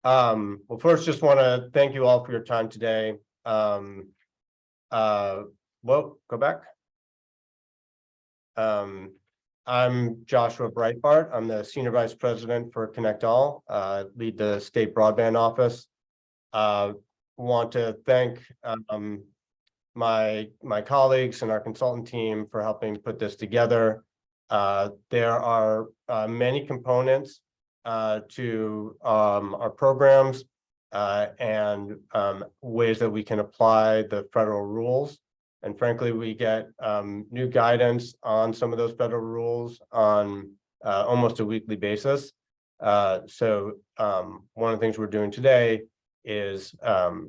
Well, first, just want to thank you all for your time today. Well, go back. I'm Joshua Breitbart. I'm the Senior Vice President for ConnectALL, lead the state broadband office. Want to thank my colleagues and our consultant team for helping put this together. There are many components to our programs and ways that we can apply the federal rules. And frankly, we get new guidance on some of those federal rules on almost a weekly basis. So one of the things we're doing today is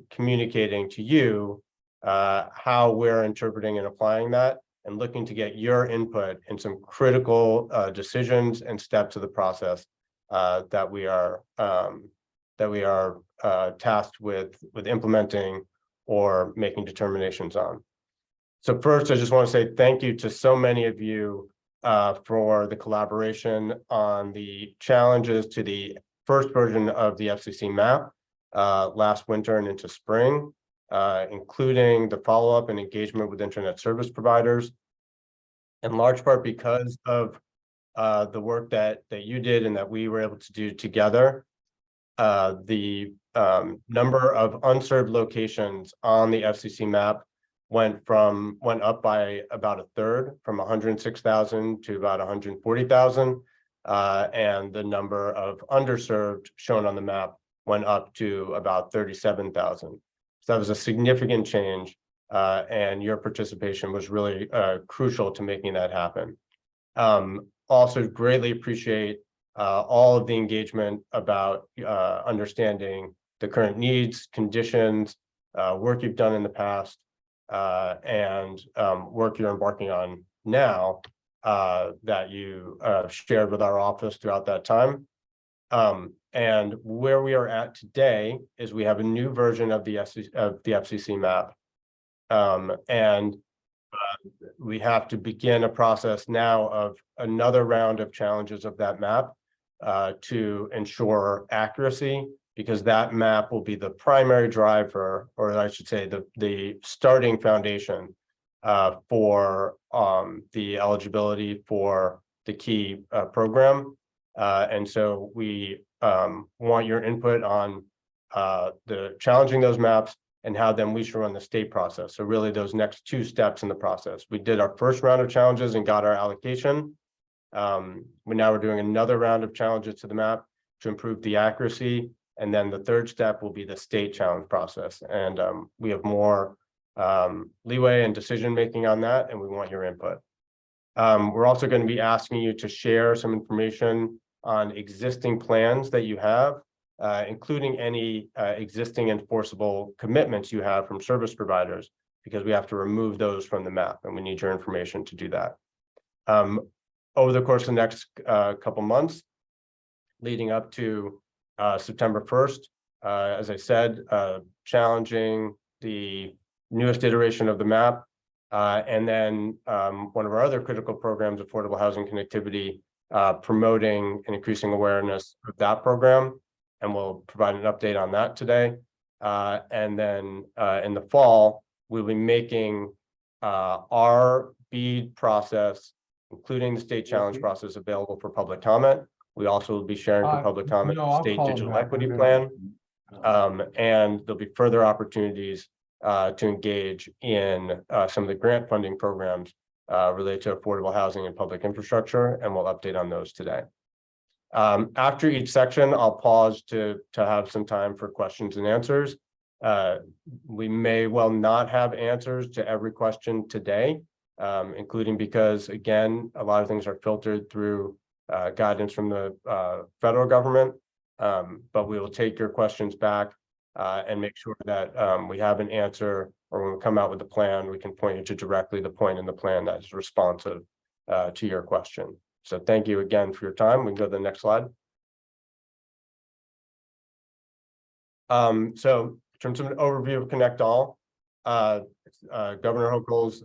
communicating to you how we're interpreting and applying that, and looking to get your input in some critical decisions and steps of the process that we are tasked with implementing or making determinations on. So first, I just want to say thank you to so many of you for the collaboration on the challenges to the first version of the FCC map last winter and into spring, including the follow-up and engagement with internet service providers, in large part because of the work that you did and that we were able to do together. The number of unserved locations on the FCC map went up by about a third, from 106,000 to about 140,000, and the number of underserved shown on the map went up to about 37,000. So that was a significant change, and your participation was really crucial to making that happen. Also greatly appreciate all of the engagement about understanding the current needs, conditions, work you've done in the past, and work you're embarking on now that you shared with our office throughout that time. And where we are at today is we have a new version of the FCC map, and we have to begin a process now of another round of challenges of that map to ensure accuracy, because that map will be the primary driver, or I should say the starting foundation for the eligibility for the key program. And so we want your input on the challenging those maps and how then we should run the state process. So really those next two steps in the process. We did our first round of challenges and got our allocation. We're doing another round of challenges to the map to improve the accuracy. And then the third step will be the state challenge process. And we have more leeway and decision-making on that, and we want your input. We're also going to be asking you to share some information on existing plans that you have, including any existing enforceable commitments you have from service providers, because we have to remove those from the map, and we need your information to do that. Over the course of the next couple months, leading up to September 1st, as I said, challenging the newest iteration of the map, and then one of our other critical programs, affordable housing connectivity, promoting and increasing awareness of that program, and we'll provide an update on that today. And then in the fall, we'll be making our BEAD process, including the state challenge process, available for public comment. We also will be sharing for public comment the state digital equity plan, and there'll be further opportunities to engage in some of the grant funding programs related to affordable housing and public infrastructure, and we'll update on those today. After each section, I'll pause to have some time for questions and answers. We may well not have answers to every question today, including because, again, a lot of things are filtered through guidance from the federal government, but we will take your questions back and make sure that we have an answer, or when we come out with the plan, we can point you to directly the point in the plan that is responsive to your question. So thank you again for your time. We can go to the next slide. So in terms of an overview of ConnectALL, Governor Hochul's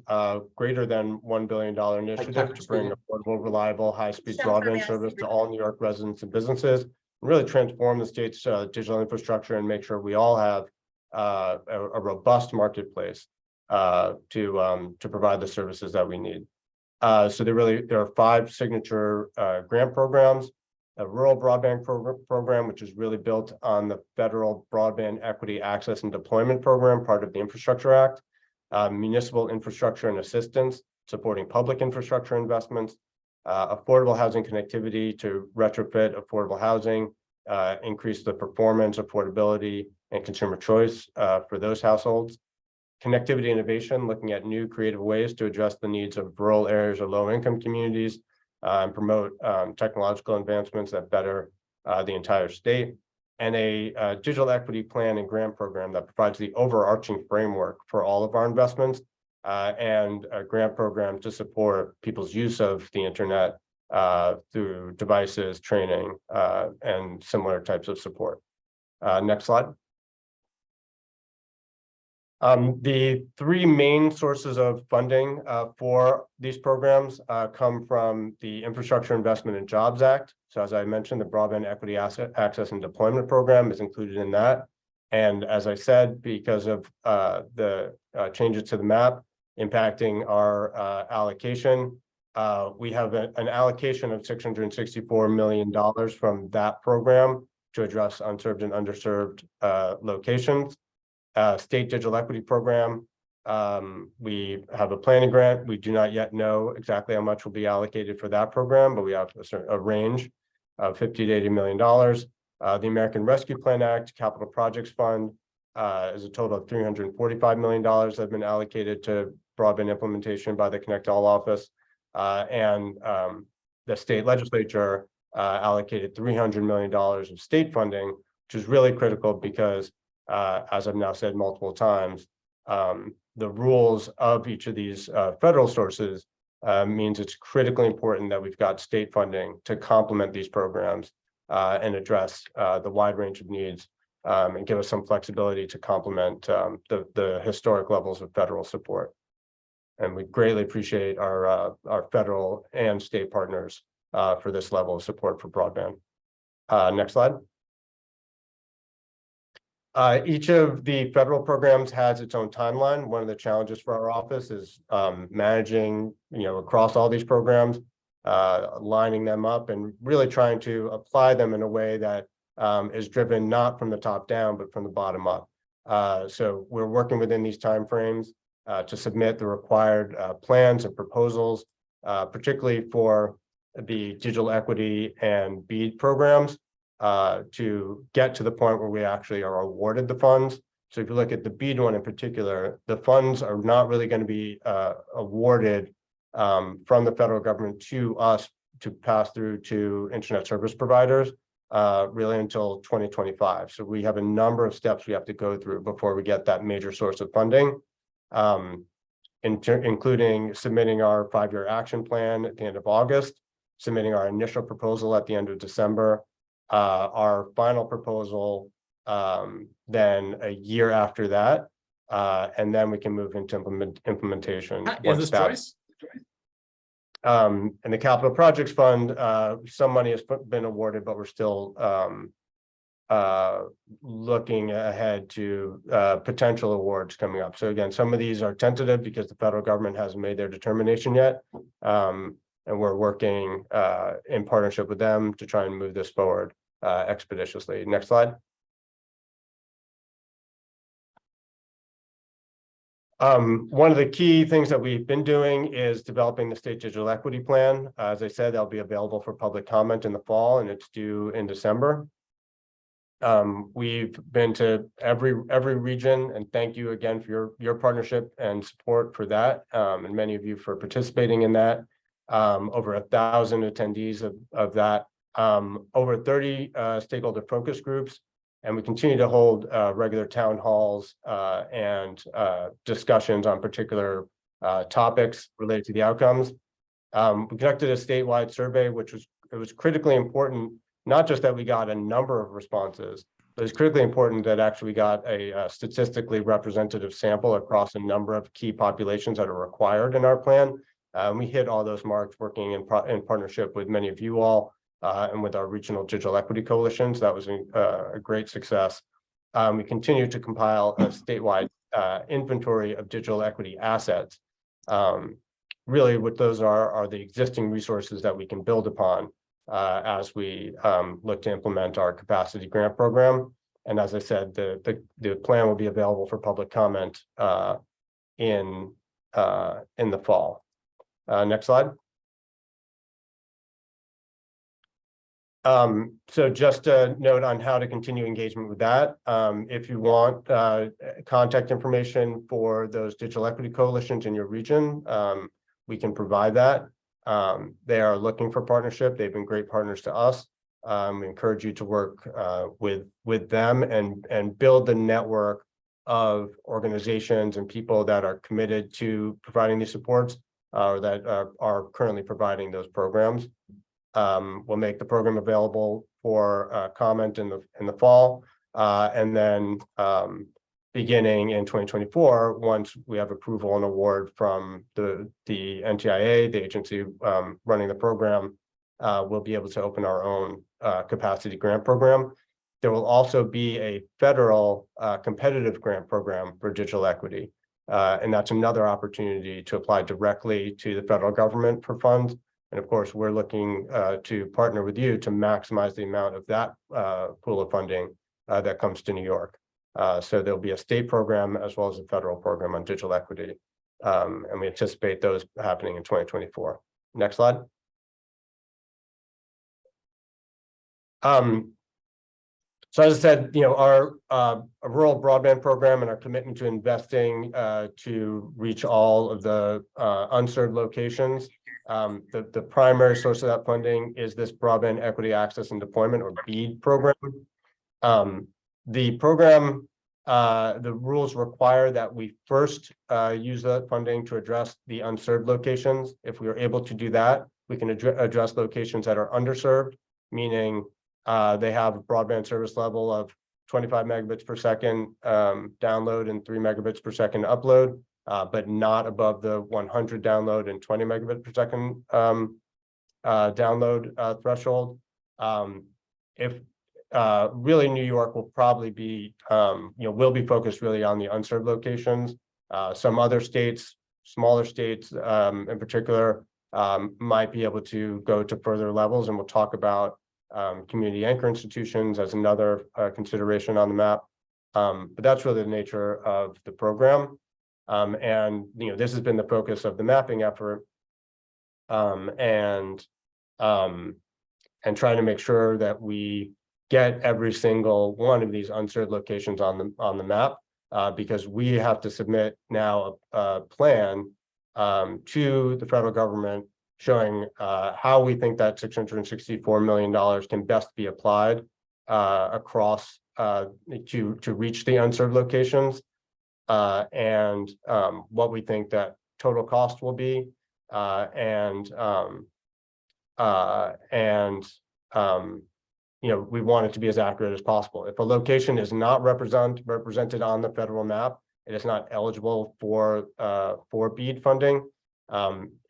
greater than $1 billion initiative to bring affordable, reliable, high-speed broadband service to all New York residents and businesses really transform the state's digital infrastructure and make sure we all have a robust marketplace to provide the services that we need. So there are 5 signature grant programs. A rural broadband program, which is really built on the federal broadband equity access and deployment program, part of the Infrastructure Act. Municipal infrastructure and assistance, supporting public infrastructure investments. Affordable housing connectivity to retrofit affordable housing, increase the performance, affordability, and consumer choice for those households. Connectivity innovation, looking at new creative ways to address the needs of rural areas or low-income communities, and promote technological advancements that better the entire state. And a digital equity plan and grant program that provides the overarching framework for all of our investments, and a grant program to support people's use of the internet through devices, training, and similar types of support. Next slide. The 3 main sources of funding for these programs come from the Infrastructure Investment and Jobs Act. So as I mentioned, the Broadband Equity Access and Deployment Program is included in that. And as I said, because of the changes to the map impacting our allocation, we have an allocation of $664 million from that program to address unserved and underserved locations. State Digital Equity Program, we have a planning grant. We do not yet know exactly how much will be allocated for that program, but we have a range of $50 to $80 million. The American Rescue Plan Act Capital Projects Fund is a total of $345 million that have been allocated to broadband implementation by the ConnectALL office. And the state legislature allocated $300 million of state funding, which is really critical because as I've now said multiple times, the rules of each of these federal sources means it's critically important that we've got state funding to complement these programs and address the wide range of needs and give us some flexibility to complement the historic levels of federal support. And we greatly appreciate our federal and state partners for this level of support for broadband. Next slide. Each of the federal programs has its own timeline. One of the challenges for our office is managing, across all these programs, lining them up and really trying to apply them in a way that is driven not from the top down, but from the bottom up. So we're working within these timeframes to submit the required plans and proposals, particularly for the digital equity and BEAD programs, to get to the point where we actually are awarded the funds. So if you look at the BEAD one in particular, the funds are not really going to be awarded from the federal government to us to pass through to internet service providers really until 2025. So we have a number of steps we have to go through before we get that major source of funding, including submitting our 5-year action plan at the end of August, submitting our initial proposal at the end of December, our final proposal then a year after that, and then we can move into implementation. Is this choice? And the Capital Projects Fund, some money has been awarded, but we're still looking ahead to potential awards coming up. So again, some of these are tentative because the federal government hasn't made their determination yet. And we're working in partnership with them to try and move this forward expeditiously. Next slide. One of the key things that we've been doing is developing the state digital equity plan. As I said, that'll be available for public comment in the fall, and it's due in December. We've been to every region, and thank you again for your partnership and support for that, and many of you for participating in that. Over 1,000 attendees of that, over 30 stakeholder focus groups, and we continue to hold regular town halls and discussions on particular topics related to the outcomes. We conducted a statewide survey, which was critically important, not just that we got a number of responses, but it's critically important that actually we got a statistically representative sample across a number of key populations that are required in our plan. We hit all those marks working in partnership with many of you all and with our regional digital equity coalitions. That was a great success. We continue to compile a statewide inventory of digital equity assets. Really, what those are the existing resources that we can build upon as we look to implement our capacity grant program. And as I said, the plan will be available for public comment in the fall. Next slide. So just a note on how to continue engagement with that. If you want contact information for those digital equity coalitions in your region, we can provide that. They are looking for partnership. They've been great partners to us. We encourage you to work with them and build the network of organizations and people that are committed to providing these supports or that are currently providing those programs. We'll make the program available for comment in the fall, and then beginning in 2024, once we have approval and award from the NTIA, the agency running the program, we'll be able to open our own capacity grant program. There will also be a federal competitive grant program for digital equity, and that's another opportunity to apply directly to the federal government for funds. And of course, we're looking to partner with you to maximize the amount of that pool of funding that comes to New York. So there'll be a state program as well as a federal program on digital equity. And we anticipate those happening in 2024. Next slide. So as I said, our rural broadband program and our commitment to investing to reach all of the unserved locations. The primary source of that funding is this Broadband Equity Access and Deployment, or BEAD program. The program, the rules require that we first use that funding to address the unserved locations. If we are able to do that, we can address locations that are underserved, meaning they have a broadband service level of 25 megabits per second download and 3 megabits per second upload, but not above the 100 download and 20 megabit per second download threshold. If really New York will probably be, will be focused really on the unserved locations. Some other states, smaller states in particular, might be able to go to further levels, and we'll talk about community anchor institutions as another consideration on the map. But that's really the nature of the program. And this has been the focus of the mapping effort, and trying to make sure that we get every single one of these unserved locations on the map, because we have to submit now a plan to the federal government showing how we think that $664 million can best be applied across to reach the unserved locations, and what we think that total cost will be, we want it to be as accurate as possible. If a location is not represented on the federal map, it is not eligible for BEAD funding.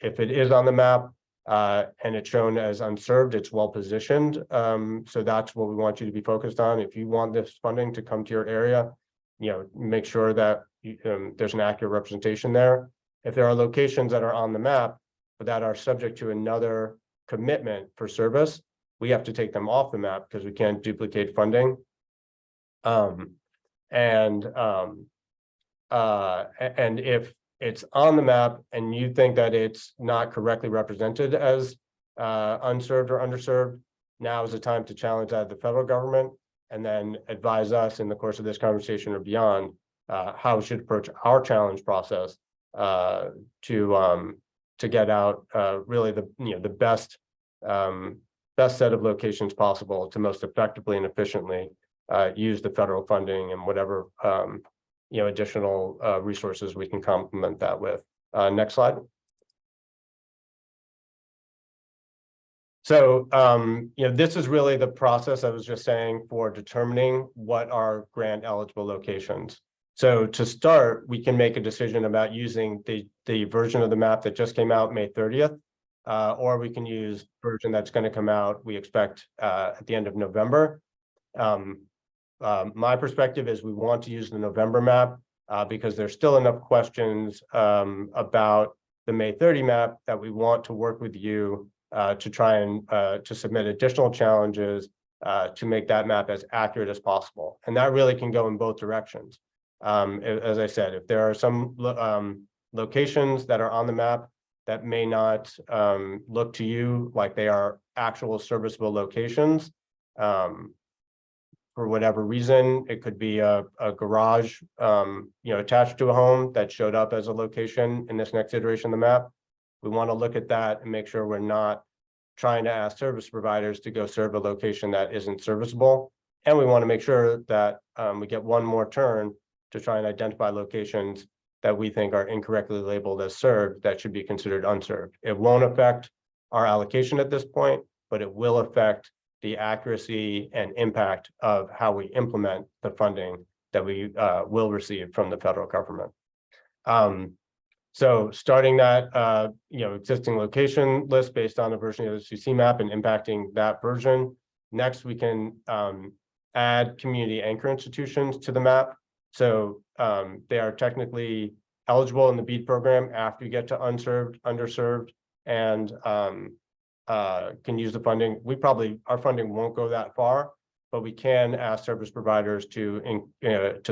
If it is on the map and it's shown as unserved, it's well positioned. So that's what we want you to be focused on. If you want this funding to come to your area, make sure that there's an accurate representation there. If there are locations that are on the map but that are subject to another commitment for service, we have to take them off the map because we can't duplicate funding. And if it's on the map and you think that it's not correctly represented as unserved or underserved, now is the time to challenge that at the federal government, and then advise us in the course of this conversation or beyond how we should approach our challenge process to get out really the best set of locations possible to most effectively and efficiently use the federal funding and whatever additional resources we can complement that with. Next slide. So this is really the process I was just saying for determining what are grant eligible locations. So to start, we can make a decision about using the version of the map that just came out May 30th. or we can use version that's going to come out, we expect at the end of November. My perspective is we want to use the November map because there's still enough questions about the May 30 map that we want to work with you to try and to submit additional challenges to make that map as accurate as possible. And that really can go in both directions. As I said, if there are some locations that are on the map that may not look to you like they are actual serviceable locations, for whatever reason, it could be a garage, attached to a home that showed up as a location in this next iteration of the map. We want to look at that and make sure we're not trying to ask service providers to go serve a location that isn't serviceable. And we want to make sure that we get one more turn to try and identify locations that we think are incorrectly labeled as served that should be considered unserved. It won't affect our allocation at this point, but it will affect the accuracy and impact of how we implement the funding that we will receive from the federal government. So starting that existing location list based on the version of the CC map and impacting that version. Next, we can add community anchor institutions to the map. So they are technically eligible in the BEAD program after you get to unserved, underserved, and can use the funding. Our funding won't go that far, but we can ask service providers to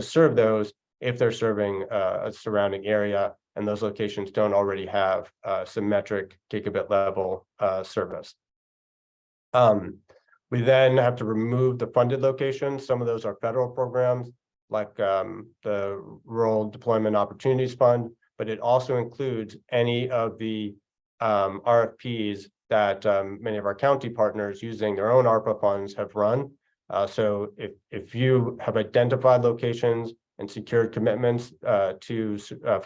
serve those if they're serving a surrounding area and those locations don't already have symmetric gigabit level service. We then have to remove the funded locations. Some of those are federal programs like the Rural Deployment Opportunities Fund, but it also includes any of the RFPs that many of our county partners using their own ARPA funds have run. So if you have identified locations and secured commitments for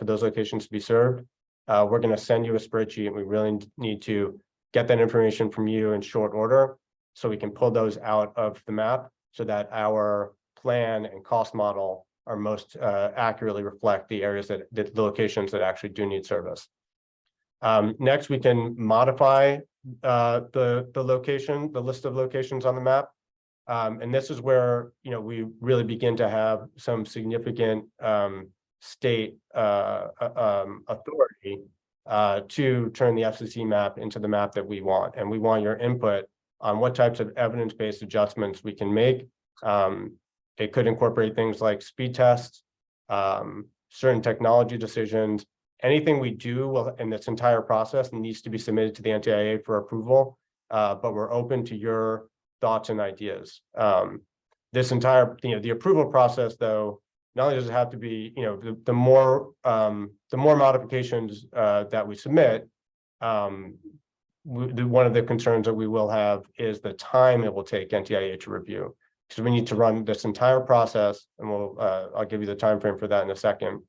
those locations to be served, we're going to send you a spreadsheet, and we really need to get that information from you in short order so we can pull those out of the map so that our plan and cost model are most accurately reflect the areas the locations that actually do need service. Next, we can modify the list of locations on the map. And this is where we really begin to have some significant state authority to turn the FCC map into the map that we want. And we want your input on what types of evidence-based adjustments we can make. It could incorporate things like speed tests, certain technology decisions. Anything we do in this entire process needs to be submitted to the NTIA for approval, but we're open to your thoughts and ideas. This entire, the approval process, though, not only does it have to be, the more modifications that we submit, one of the concerns that we will have is the time it will take NTIA to review, because we need to run this entire process, and I'll give you the time frame for that in a second,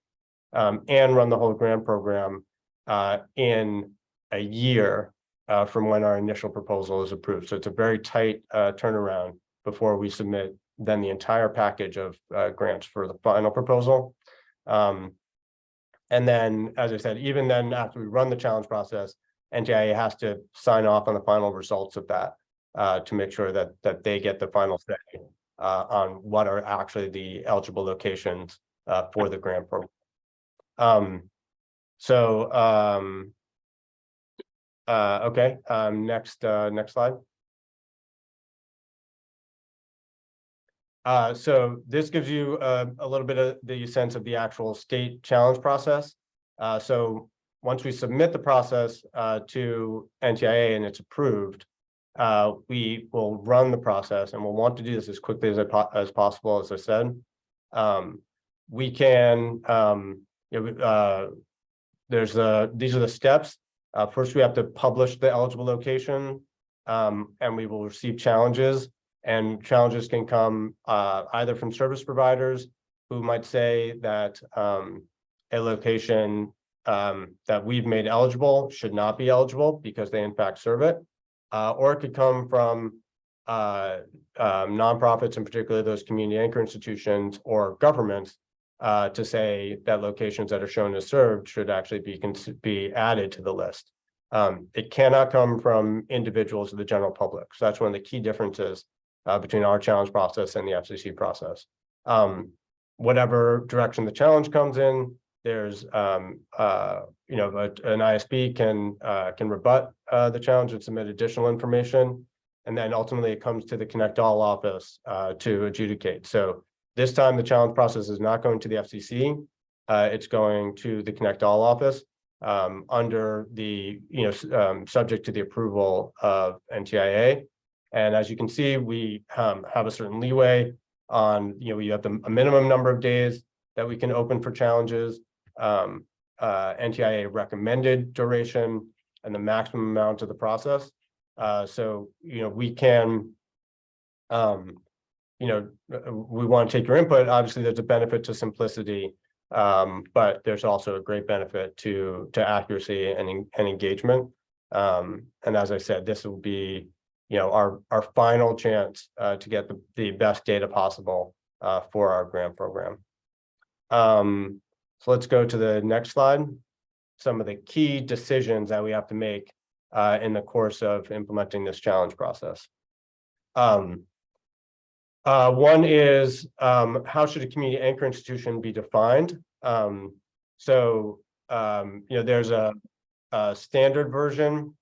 and run the whole grant program in a year from when our initial proposal is approved. So it's a very tight turnaround before we submit then the entire package of grants for the final proposal. And then, as I said, even then, after we run the challenge process, NTIA has to sign off on the final results of that to make sure that they get the final say on what are actually the eligible locations for the grant program. Okay, next slide. So this gives you a little bit of the sense of the actual state challenge process. So once we submit the process to NTIA and it's approved, we will run the process, and we'll want to do this as quickly as possible, as I said. We can, these are the steps. First, we have to publish the eligible location, and we will receive challenges. And challenges can come either from service providers who might say that a location that we've made eligible should not be eligible because they in fact serve it, or it could come from nonprofits, in particular those community anchor institutions or governments, to say that locations that are shown as served should actually be added to the list. It cannot come from individuals or the general public. So that's one of the key differences between our challenge process and the FCC process. Whatever direction the challenge comes in, there's an ISP can rebut the challenge and submit additional information, and then ultimately it comes to the ConnectALL office to adjudicate. So this time the challenge process is not going to the FCC; it's going to the ConnectALL office under the subject to the approval of NTIA. And as you can see, we have a certain leeway on you have a minimum number of days that we can open for challenges. NTIA recommended duration and the maximum amount of the process. So we can we want to take your input. Obviously, there's a benefit to simplicity, but there's also a great benefit to accuracy and engagement. And as I said, this will be our final chance to get the best data possible for our grant program. So let's go to the next slide. Some of the key decisions that we have to make in the course of implementing this challenge process. One is how should a community anchor institution be defined? There's a standard version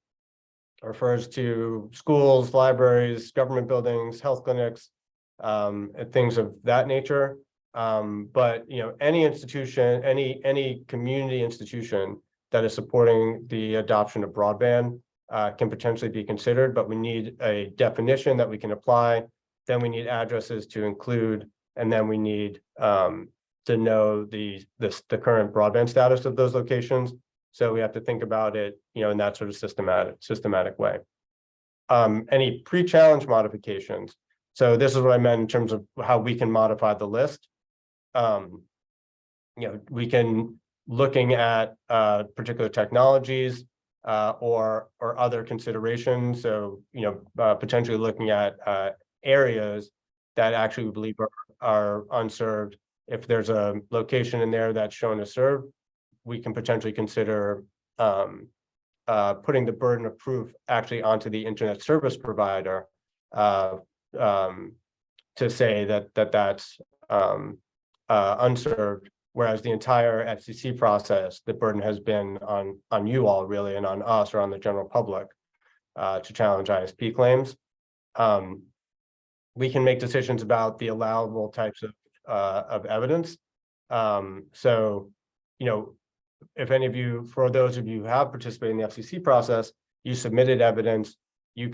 refers to schools, libraries, government buildings, health clinics, and things of that nature. But any institution, any community institution that is supporting the adoption of broadband can potentially be considered, but we need a definition that we can apply. Then we need addresses to include, and then we need to know the current broadband status of those locations. So we have to think about it, in that sort of systematic way. Any pre-challenge modifications. So this is what I meant in terms of how we can modify the list. We can looking at particular technologies or other considerations. So potentially looking at areas that actually we believe are unserved. If there's a location in there that's shown as served, we can potentially consider putting the burden of proof actually onto the internet service provider to say that's unserved, whereas the entire FCC process, the burden has been on you all really, and on us or on the general public to challenge ISP claims. We can make decisions about the allowable types of evidence. If any of you, for those of you who have participated in the FCC process, you submitted evidence, you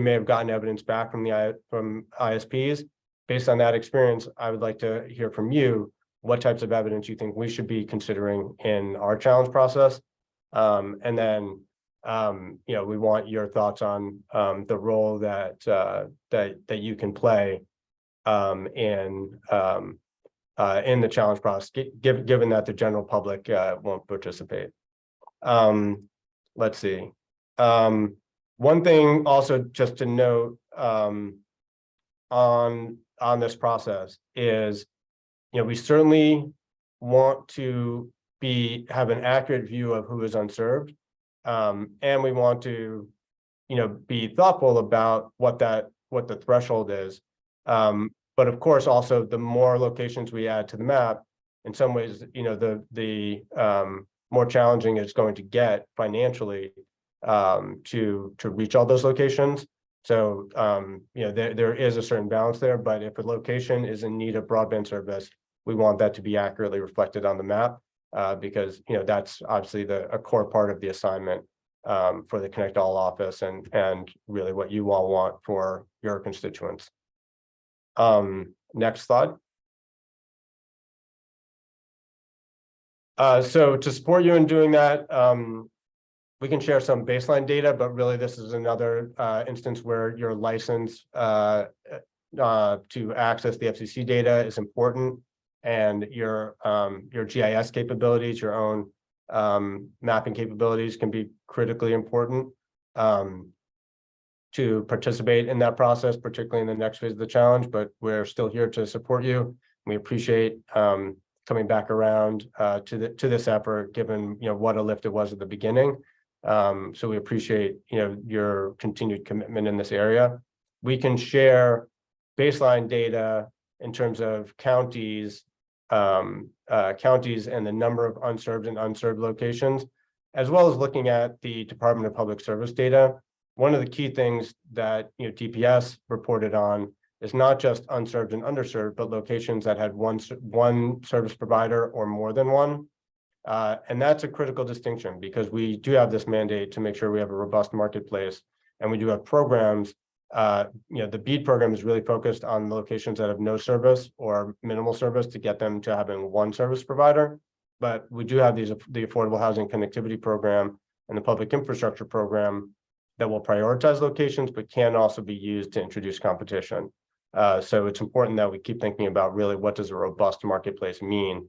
may have gotten evidence back from ISPs. Based on that experience, I would like to hear from you what types of evidence you think we should be considering in our challenge process. And then we want your thoughts on the role that you can play in the challenge process, given that the general public won't participate. Let's see. One thing also just to note on this process is, we certainly want to have an accurate view of who is unserved, and we want to, be thoughtful about what the threshold is. But of course, also the more locations we add to the map, in some ways, the more challenging it's going to get financially to reach all those locations. So there is a certain balance there, but if a location is in need of broadband service, we want that to be accurately reflected on the map because that's obviously a core part of the assignment for the ConnectALL office and really what you all want for your constituents. Next slide. So to support you in doing that, we can share some baseline data, but really this is another instance where your license to access the FCC data is important, and your GIS capabilities, your own mapping capabilities can be critically important to participate in that process, particularly in the next phase of the challenge, but we're still here to support you. We appreciate coming back around to this effort, given what a lift it was at the beginning. So we appreciate, your continued commitment in this area. We can share baseline data in terms of counties and the number of unserved and unserved locations, as well as looking at the Department of Public Service data. One of the key things that DPS reported on is not just unserved and underserved, but locations that had one service provider or more than one. And that's a critical distinction because we do have this mandate to make sure we have a robust marketplace, and we do have programs. The BEAD program is really focused on locations that have no service or minimal service to get them to having one service provider. But we do have the Affordable Housing Connectivity Program and the Public Infrastructure Program that will prioritize locations, but can also be used to introduce competition. So it's important that we keep thinking about really what does a robust marketplace mean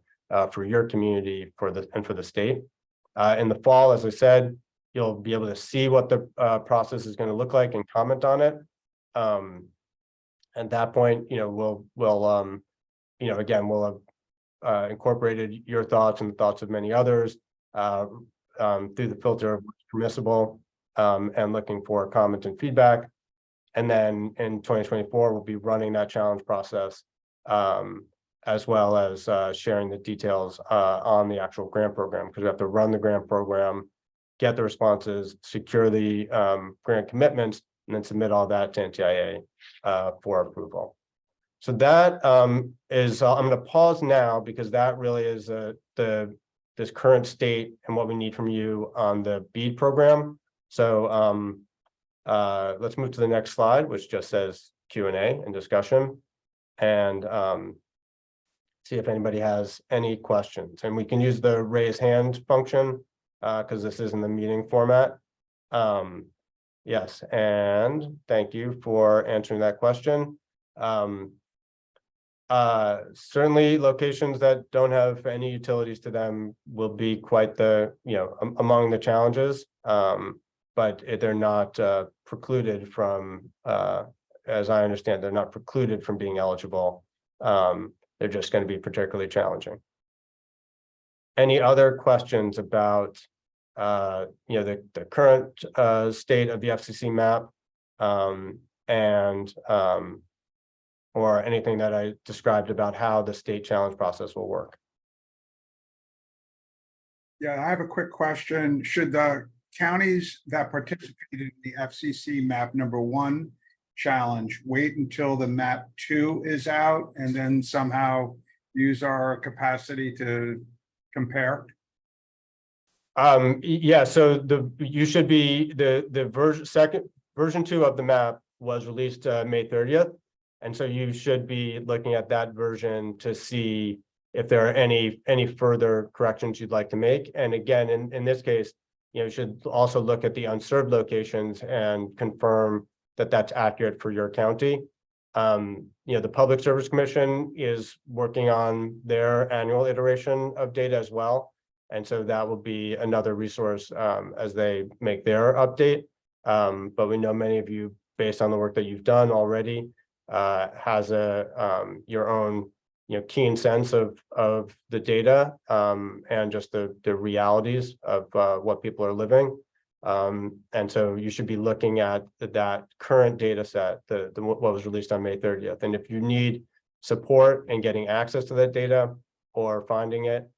for your community and for the state. In the fall, as I said, you'll be able to see what the process is going to look like and comment on it. At that point, we'll have incorporated your thoughts and the thoughts of many others through the filter of what's permissible, and looking for comment and feedback. And then in 2024, we'll be running that challenge process, as well as sharing the details on the actual grant program, because we have to run the grant program, get the responses, secure the grant commitments, and then submit all that to NTIA for approval. So that is, I'm going to pause now because that really is this current state and what we need from you on the BEAD program. So let's move to the next slide, which just says Q&A and discussion, and see if anybody has any questions. And we can use the raise hand function because this is in the meeting format. Yes, and thank you for answering that question. Certainly locations that don't have any utilities to them will be quite among the challenges, but they're not precluded from, as I understand, they're not precluded from being eligible. They're just going to be particularly challenging. Any other questions about the current state of the FCC map, or anything that I described about how the state challenge process will work? Yeah, I have a quick question. Should the counties that participated in the FCC map #1 challenge wait until the map 2 is out and then somehow use our capacity to compare? Yeah, so you should be the version 2 of the map was released May 30th. And so you should be looking at that version to see if there are any further corrections you'd like to make. And again, in this case, you should also look at the unserved locations and confirm that that's accurate for your county. The Public Service Commission is working on their annual iteration of data as well. And so that will be another resource as they make their update. But we know many of you, based on the work that you've done already, has your own keen sense of the data and just the realities of what people are living. And so you should be looking at that current data set, what was released on May 30th. And if you need support in getting access to that data or finding it,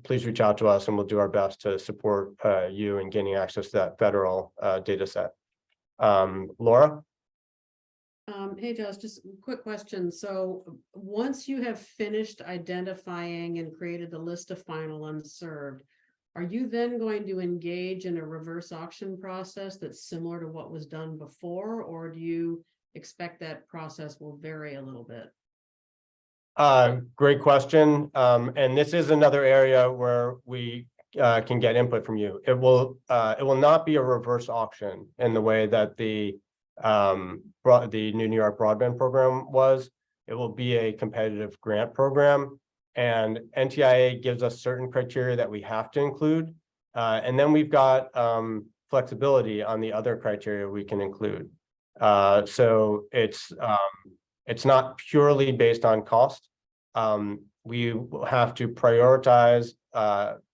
please reach out to us and we'll do our best to support you in gaining access to that federal data set. Laura? Hey, Josh, just a quick question. So once you have finished identifying and created the list of final unserved, are you then going to engage in a reverse auction process that's similar to what was done before, or do you expect that process will vary a little bit? Great question. And this is another area where we can get input from you. It will not be a reverse auction in the way that the New York broadband program was. It will be a competitive grant program, and NTIA gives us certain criteria that we have to include, and then we've got flexibility on the other criteria we can include. So it's not purely based on cost. We have to prioritize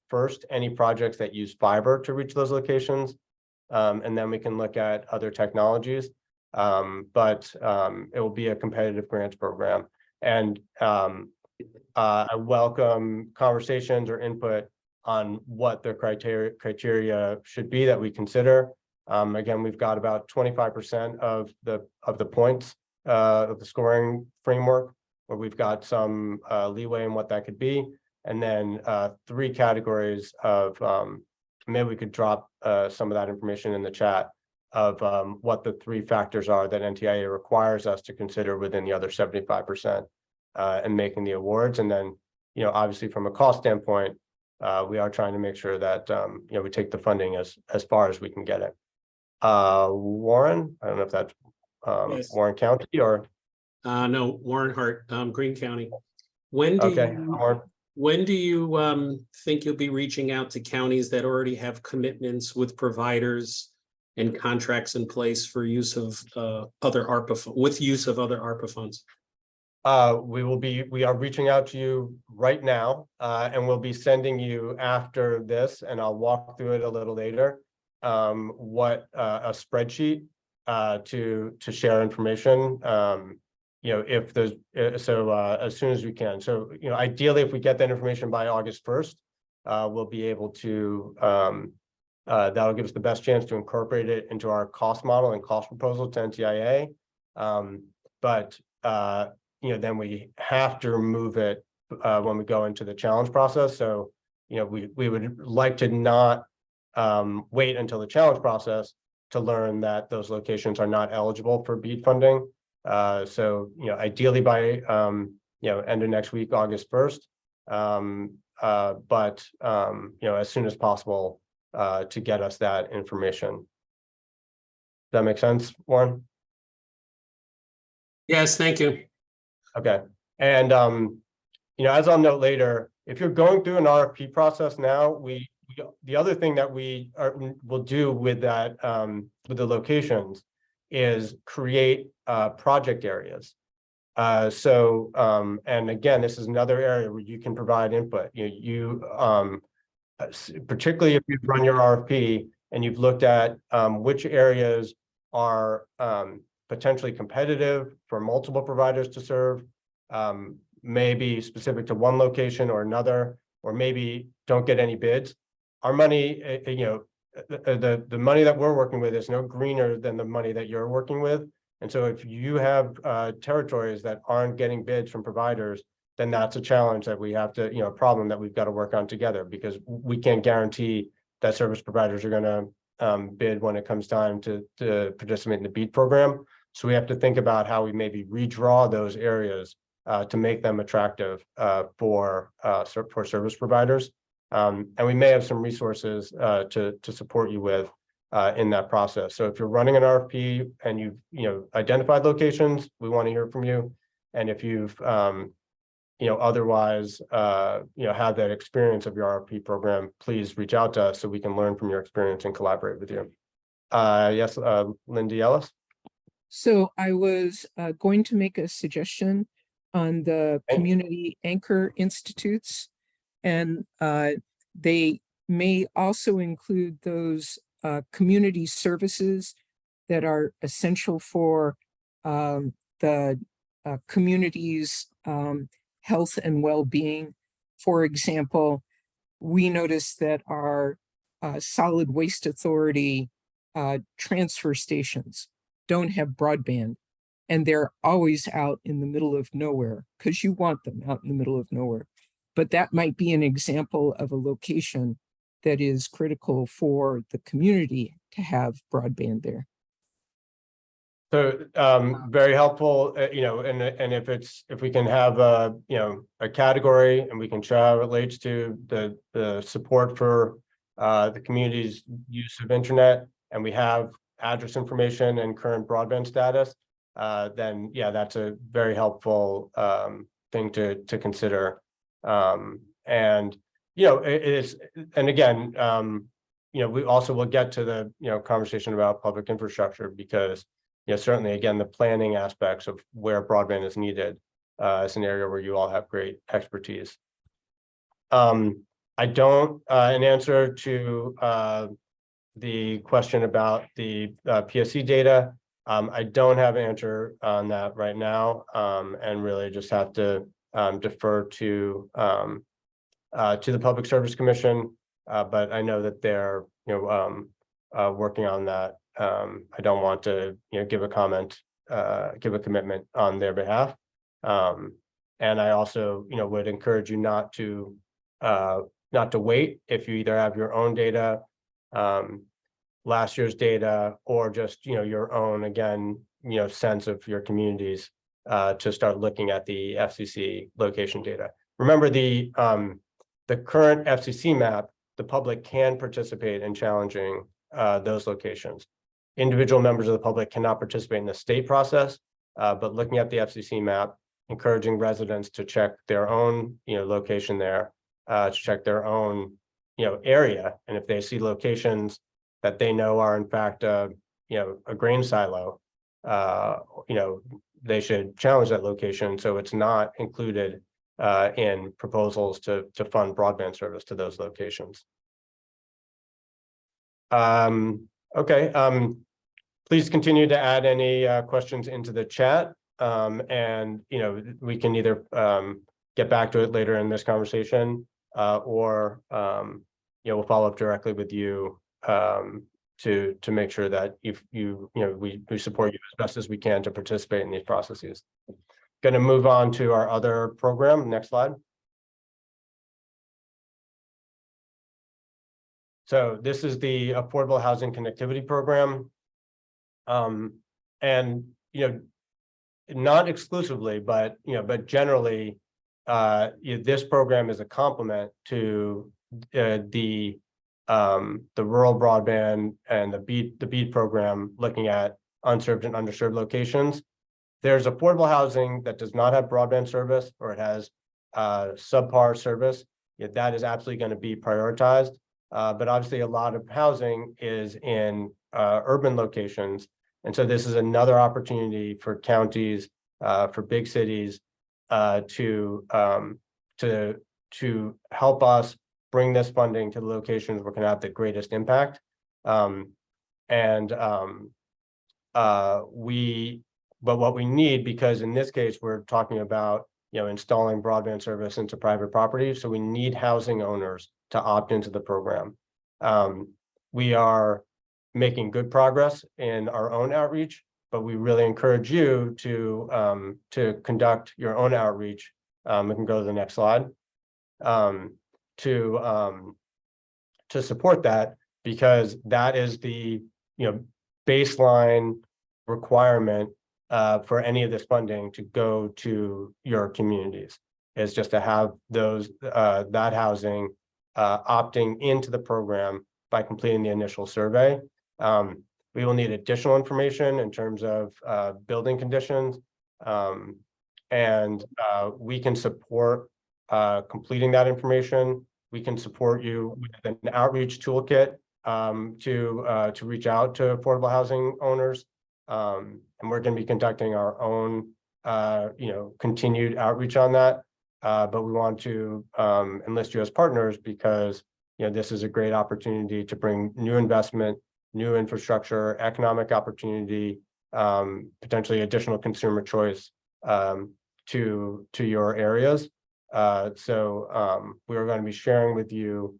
first any projects that use fiber to reach those locations. And then we can look at other technologies. But it will be a competitive grants program. And I welcome conversations or input on what the criteria should be that we consider. Again, we've got about 25% of the points of the scoring framework, where we've got some leeway in what that could be. And then 3 categories of maybe we could drop some of that information in the chat of what the 3 factors are that NTIA requires us to consider within the other 75% and making the awards. And then, you know, obviously from a cost standpoint, we are trying to make sure that you know, we take the funding as far as we can get it. Warren, I don't know if that's Yes. Warren County or No, Warren Hart, Greene County. When do okay, you, Warren. when do you think you'll be reaching out to counties that already have commitments with providers and contracts in place for use of other ARPA, with use of other ARPA funds? We are reaching out to you right now, and we'll be sending you after this, and I'll walk through it a little later. What a spreadsheet to share information. You know, if there's as soon as we can. So, you know, ideally, if we get that information by August 1st, we'll be able to that'll give us the best chance to incorporate it into our cost model and cost proposal to NTIA. But you know, then we have to remove it when we go into the challenge process. So, you know, we would like to not wait until the challenge process to learn that those locations are not eligible for BEAD funding. So, you know, ideally by you know, end of next week, August 1st. But you know, as soon as possible to get us that information. Does that make sense, Warren? Yes, thank you. Okay. And you know, as I'll note later, if you're going through an RFP process now, the other thing that will do with that with the locations is create project areas. So and again, this is another area where you can provide input. Particularly if you've run your RFP and you've looked at which areas are potentially competitive for multiple providers to serve, maybe specific to one location or another, or maybe don't get any bids. Our money, you know, the money that we're working with is no greener than the money that you're working with. And so if you have territories that aren't getting bids from providers, then that's a challenge that we have to, you know, a problem that we've got to work on together, because we can't guarantee that service providers are going to bid when it comes time to participate in the BEAD program. So we have to think about how we maybe redraw those areas to make them attractive for service providers. And we may have some resources to support you with in that process. So if you're running an RFP and you've identified locations, we want to hear from you. And if you've otherwise have that experience of your RFP program, please reach out to us so we can learn from your experience and collaborate with you. Yes, Lindy Ellis. So I was going to make a suggestion on the community anchor institutes, and they may also include those community services that are essential for the community's health and well-being. For example, we noticed that our solid waste authority transfer stations don't have broadband, and they're always out in the middle of nowhere because you want them out in the middle of nowhere. But that might be an example of a location that is critical for the community to have broadband there. So very helpful, and if we can have a category and we can show how it relates to the support for the community's use of internet, and we have address information and current broadband status, then yeah, that's a very helpful thing to consider. And it is, and again, we also will get to the conversation about public infrastructure, because certainly, again, the planning aspects of where broadband is needed is an area where you all have great expertise. I don't, in answer to the question about the PSC data, I don't have an answer on that right now, and really just have to defer to the Public Service Commission. But I know that they're working on that. I don't want to give a comment, give a commitment on their behalf. And I also would encourage you not to wait if you either have your own data, last year's data, or just your own, again, sense of your communities, to start looking at the FCC location data. Remember, the current FCC map, the public can participate in challenging those locations. Individual members of the public cannot participate in the state process, but looking at the FCC map, encouraging residents to check their own location there, to check their own area, and if they see locations that they know are in fact a grain silo, they should challenge that location so it's not included in proposals to fund broadband service to those locations. Okay, please continue to add any questions into the chat, and we can either get back to it later in this conversation, or we'll follow up directly with you to make sure that we support you as best as we can to participate in these processes. Going to move on to our other program. Next slide. So this is the Affordable Housing Connectivity Program. And not exclusively, but generally, this program is a complement to the rural broadband and the BEAD program, looking at unserved and underserved locations. There's affordable housing that does not have broadband service, or it has subpar service. That is absolutely going to be prioritized. But obviously, a lot of housing is in urban locations, and so this is another opportunity for counties, for big cities, to help us bring this funding to the locations where we can have the greatest impact. But what we need, because in this case we're talking about installing broadband service into private property, so we need housing owners to opt into the program. We are making good progress in our own outreach, but we really encourage you to conduct your own outreach. We can go to the next slide. To support that, because that is the baseline requirement for any of this funding to go to your communities, is just to have those that housing opting into the program by completing the initial survey. We will need additional information in terms of building conditions, and we can support completing that information. We can support you with an outreach toolkit to reach out to affordable housing owners, and we're going to be conducting our own continued outreach on that. But we want to enlist you as partners, because this is a great opportunity to bring new investment, new infrastructure, economic opportunity, potentially additional consumer choice to your areas. So we are going to be sharing with you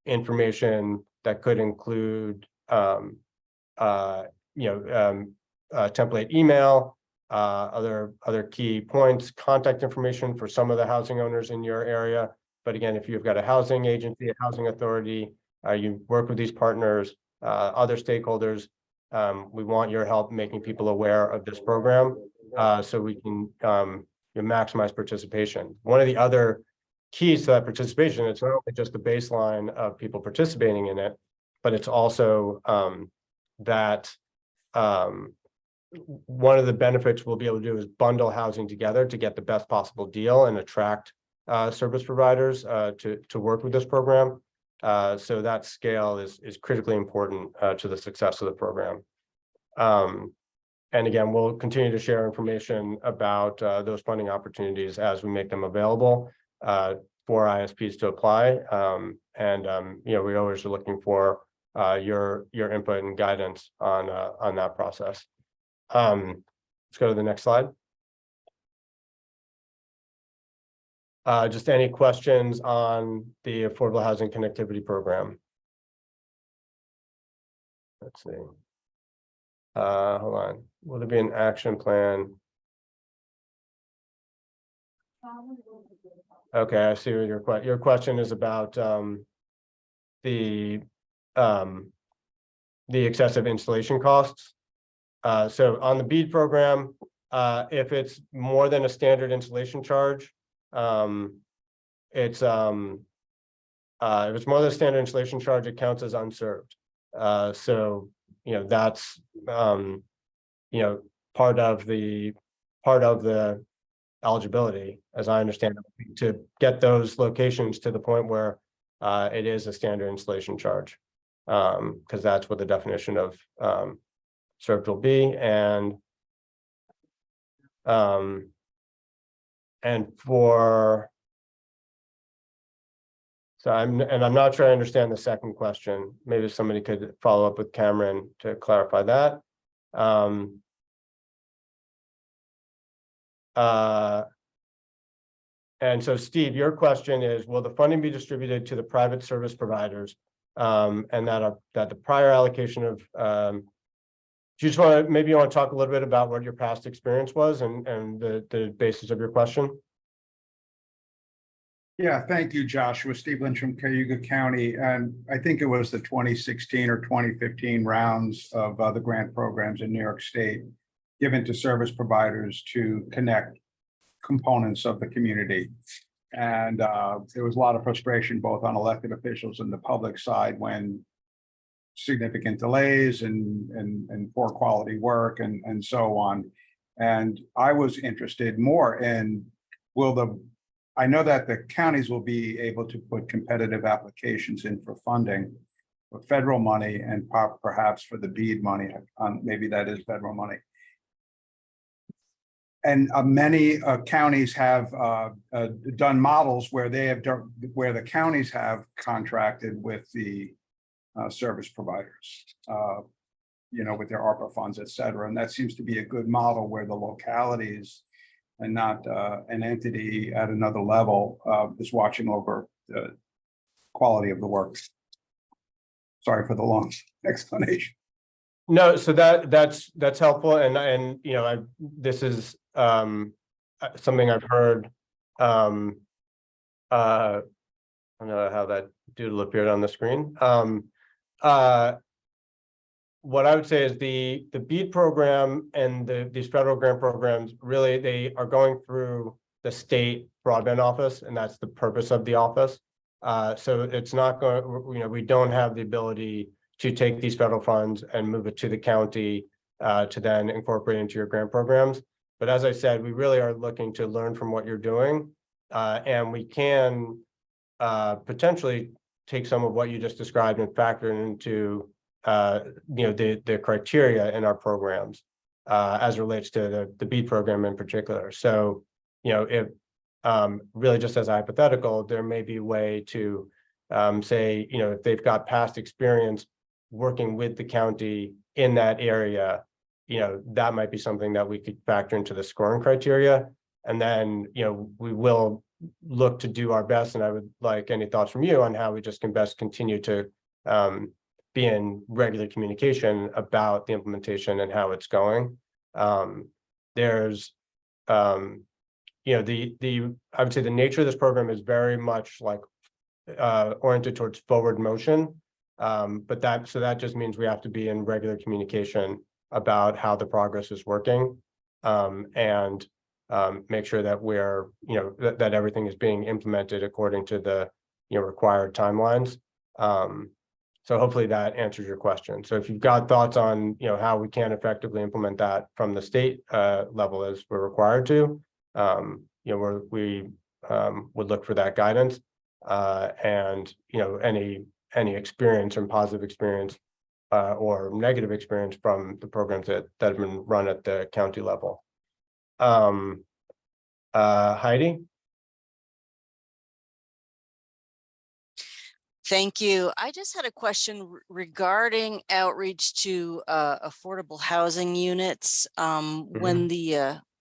information that could include template email, other key points, contact information for some of the housing owners in your area. But again, if you've got a housing agency, a housing authority, you work with these partners, other stakeholders, we want your help making people aware of this program, so we can maximize participation. One of the other keys to that participation, it's not only just the baseline of people participating in it, but it's also that one of the benefits we'll be able to do is bundle housing together to get the best possible deal and attract service providers to work with this program. So that scale is critically important to the success of the program. And again, we'll continue to share information about those funding opportunities as we make them available. for ISPs to apply. We always are looking for your input and guidance on that process. Let's go to the next slide. Just any questions on the Affordable Housing Connectivity Program? Let's see. Hold on. Will there be an action plan? Okay, I see what your question is about the excessive installation costs. So on the BEAD program, if it's more than a standard installation charge, if it's more than a standard installation charge, it counts as unserved. So that's part of the eligibility, as I understand it, to get those locations to the point where it is a standard installation charge, because that's what the definition of served will be. And I'm not sure I understand the second question. Maybe somebody could follow up with Cameron to clarify that. And so, Steve, your question is, will the funding be distributed to the private service providers, and that the prior allocation of do you just want to, maybe you want to talk a little bit about what your past experience was and the basis of your question? Yeah, thank you, Joshua. Steve Lynch from Cayuga County. And I think it was the 2016 or 2015 rounds of the grant programs in New York State given to service providers to connect components of the community. And there was a lot of frustration both on elected officials and the public side when significant delays and poor quality work and so on. And I was interested more in, I know that the counties will be able to put competitive applications in for funding for federal money and perhaps for the BEAD money, maybe that is federal money. And many counties have done models where where the counties have contracted with the service providers, with their ARPA funds, et cetera. And that seems to be a good model where the localities and not an entity at another level is watching over the quality of the work. Sorry for the long explanation. No, so that's helpful, and this is something I've heard. I don't know how that doodle appeared on the screen. What I would say is the BEAD program and these federal grant programs, really, they are going through the state broadband office, and that's the purpose of the office. So it's not going, we don't have the ability to take these federal funds and move it to the county to then incorporate into your grant programs. But as I said, we really are looking to learn from what you're doing, and we can potentially take some of what you just described and factor into the criteria in our programs as it relates to the BEAD program in particular. So if really, just as a hypothetical, there may be a way to say, if they've got past experience working with the county in that area, that might be something that we could factor into the scoring criteria. And then, we will look to do our best. And I would like any thoughts from you on how we just can best continue to be in regular communication about the implementation and how it's going. There's, I would say the nature of this program is very much like oriented towards forward motion. But that just means we have to be in regular communication about how the progress is working, and make sure that we're, that everything is being implemented according to the, required timelines. So hopefully that answers your question. So if you've got thoughts on, how we can effectively implement that from the state level as we're required to, we would look for that guidance, and, any experience and positive experience or negative experience from the programs that have been run at the county level. Heidi? Thank you. I just had a question regarding outreach to affordable housing units. When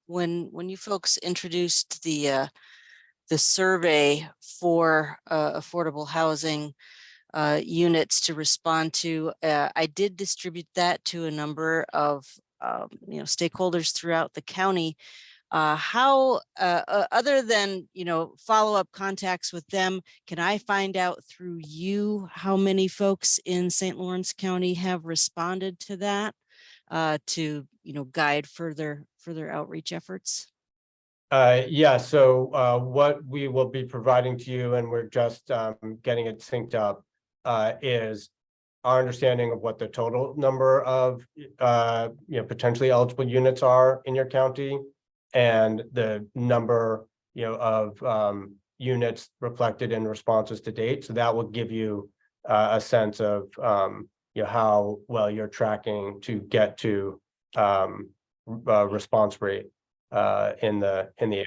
when you folks introduced the survey for affordable housing units to respond to, I did distribute that to a number of stakeholders throughout the county. How other than follow-up contacts with them, can I find out through you how many folks in St. Lawrence County have responded to that to guide further outreach efforts? Yeah, so what we will be providing to you, and we're just getting it synced up, is our understanding of what the total number of potentially eligible units are in your county, and the number of units reflected in responses to date. So that will give you a sense of how well you're tracking to get to response rate in the area.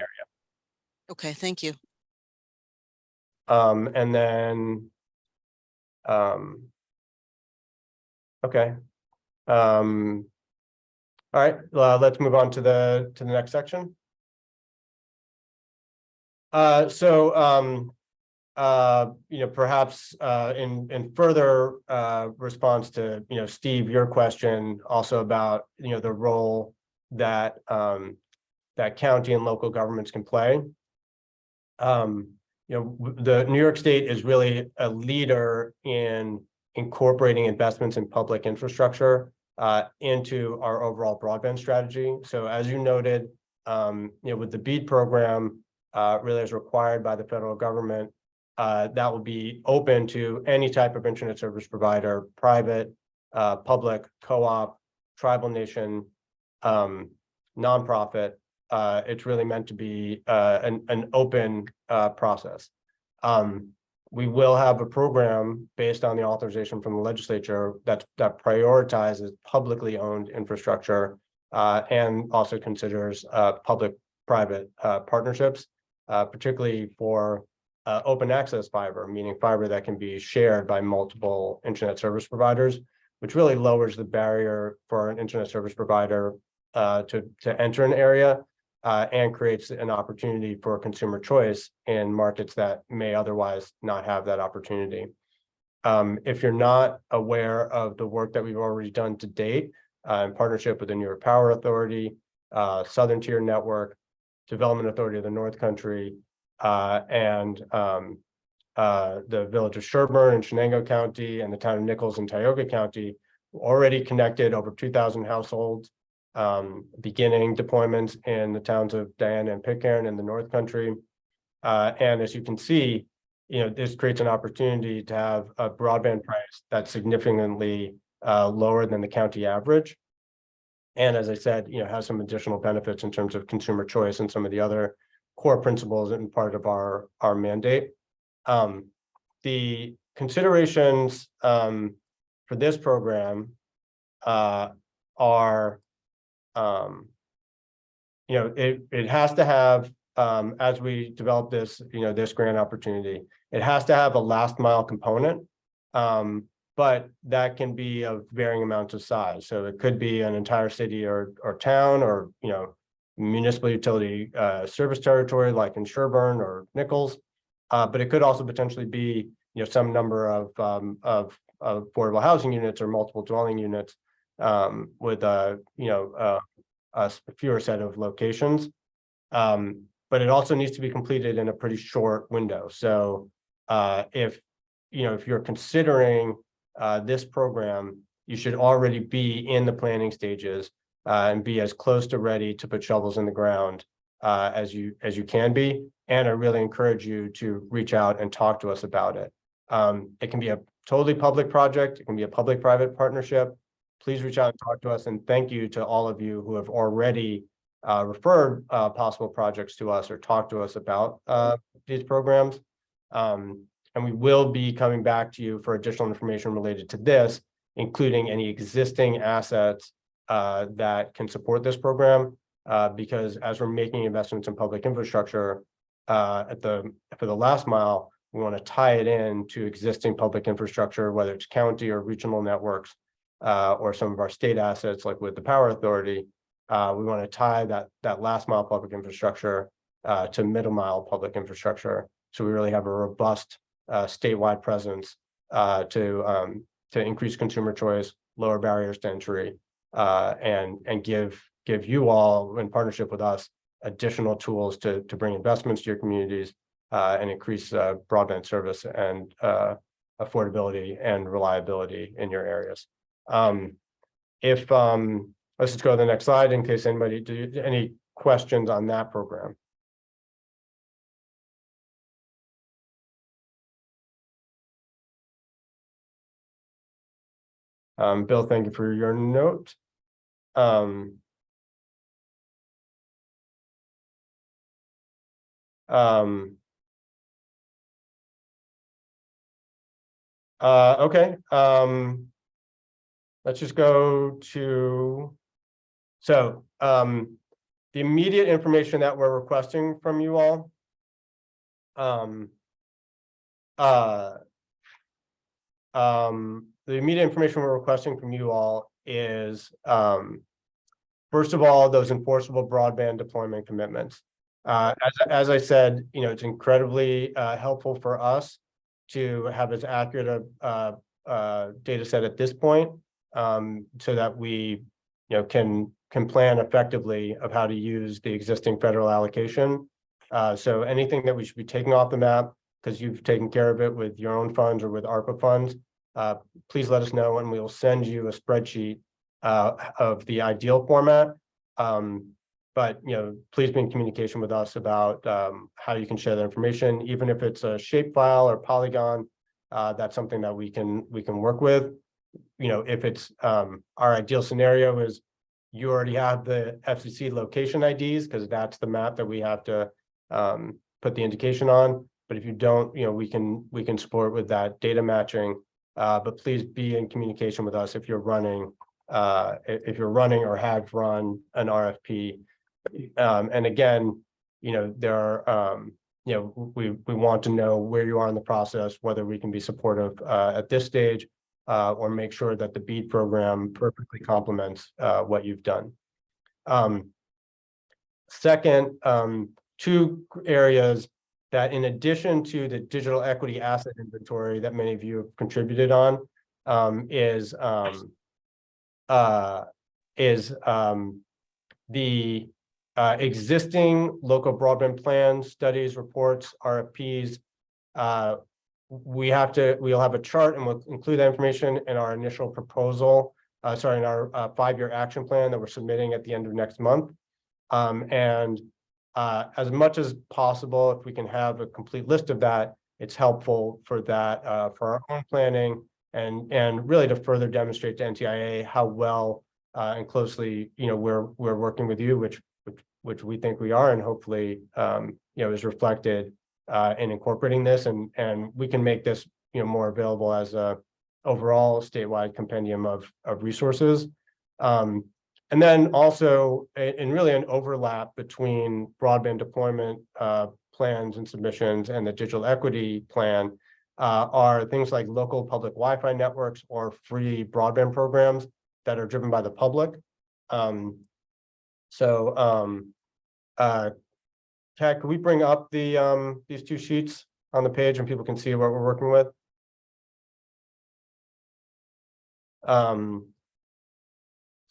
Okay, thank you. And then okay. All right, let's move on to the next section. Perhaps in further response to Steve, your question also about the role that that county and local governments can play. The New York State is really a leader in incorporating investments in public infrastructure into our overall broadband strategy. So as you noted, with the BEAD program, really as required by the federal government, that will be open to any type of internet service provider, private, public, co-op, tribal nation, nonprofit. It's really meant to be an open process. We will have a program based on the authorization from the legislature that prioritizes publicly owned infrastructure and also considers public-private partnerships, particularly for open access fiber, meaning fiber that can be shared by multiple internet service providers, which really lowers the barrier for an internet service provider to enter an area and creates an opportunity for consumer choice in markets that may otherwise not have that opportunity. If you're not aware of the work that we've already done to date in partnership with the New York Power Authority, Southern Tier Network, Development Authority of the North Country, and the village of Sherburne in Shenango County and the town of Nichols in Tioga County, already connected over 2,000 households, beginning deployments in the towns of Diana and Pitcairn in the North Country. And as you can see, this creates an opportunity to have a broadband price that's significantly lower than the county average. And as I said, has some additional benefits in terms of consumer choice and some of the other core principles and part of our mandate. The considerations for this program are it has to have, as we develop this, this grant opportunity, it has to have a last mile component, but that can be of varying amounts of size. So it could be an entire city or town, or municipal utility service territory like in Sherburne or Nichols, but it could also potentially be some number of affordable housing units or multiple dwelling units with a fewer set of locations, but it also needs to be completed in a pretty short window. So if you're considering this program, you should already be in the planning stages and be as close to ready to put shovels in the ground as you can be. And I really encourage you to reach out and talk to us about it. It can be a totally public project. It can be a public-private partnership. Please reach out and talk to us. And thank you to all of you who have already referred possible projects to us or talked to us about these programs. And we will be coming back to you for additional information related to this, including any existing assets that can support this program, because as we're making investments in public infrastructure for the last mile, we want to tie it in to existing public infrastructure, whether it's county or regional networks, or some of our state assets, like with the Power Authority. We want to tie that last mile public infrastructure to middle mile public infrastructure. So we really have a robust statewide presence to increase consumer choice, lower barriers to entry, and give you all, in partnership with us, additional tools to bring investments to your communities and increase broadband service and affordability and reliability in your areas. Let's just go to the next slide in case anybody, any questions on that program. Bill, thank you for your note. Okay. Let's just go to, so the immediate information that we're requesting from you all. The immediate information we're requesting from you all is, first of all, those enforceable broadband deployment commitments. As I said, you know, it's incredibly helpful for us to have as accurate a data set at this point, so that we, you know, can plan effectively of how to use the existing federal allocation. So anything that we should be taking off the map, because you've taken care of it with your own funds or with ARPA funds, please let us know, and we will send you a spreadsheet of the ideal format. But you know, please be in communication with us about how you can share that information, even if it's a shape file or polygon. That's something that we can work with. You know, if it's our ideal scenario is you already have the FCC location IDs, because that's the map that we have to put the indication on. But if you don't, you know, we can support with that data matching. But please be in communication with us if you're running or have run an RFP. And again, you know, there are you know, we want to know where you are in the process, whether we can be supportive at this stage, or make sure that the BEAD program perfectly complements what you've done. Second, two areas that, in addition to the digital equity asset inventory that many of you have contributed on, is the existing local broadband plans, studies, reports, RFPs. We'll have a chart, and we'll include that information in our initial proposal, in our 5-year action plan that we're submitting at the end of next month. As much as possible, if we can have a complete list of that, it's helpful for that, for our own planning, and really to further demonstrate to NTIA how well and closely, you know, we're working with you, which we think we are, and hopefully, you know, is reflected in incorporating this, and we can make this, you know, more available as a overall statewide compendium of resources. And then also, and really an overlap between broadband deployment plans and submissions and the digital equity plan are things like local public Wi-Fi networks or free broadband programs that are driven by the public. Kat, could we bring up the these two sheets on the page and people can see what we're working with?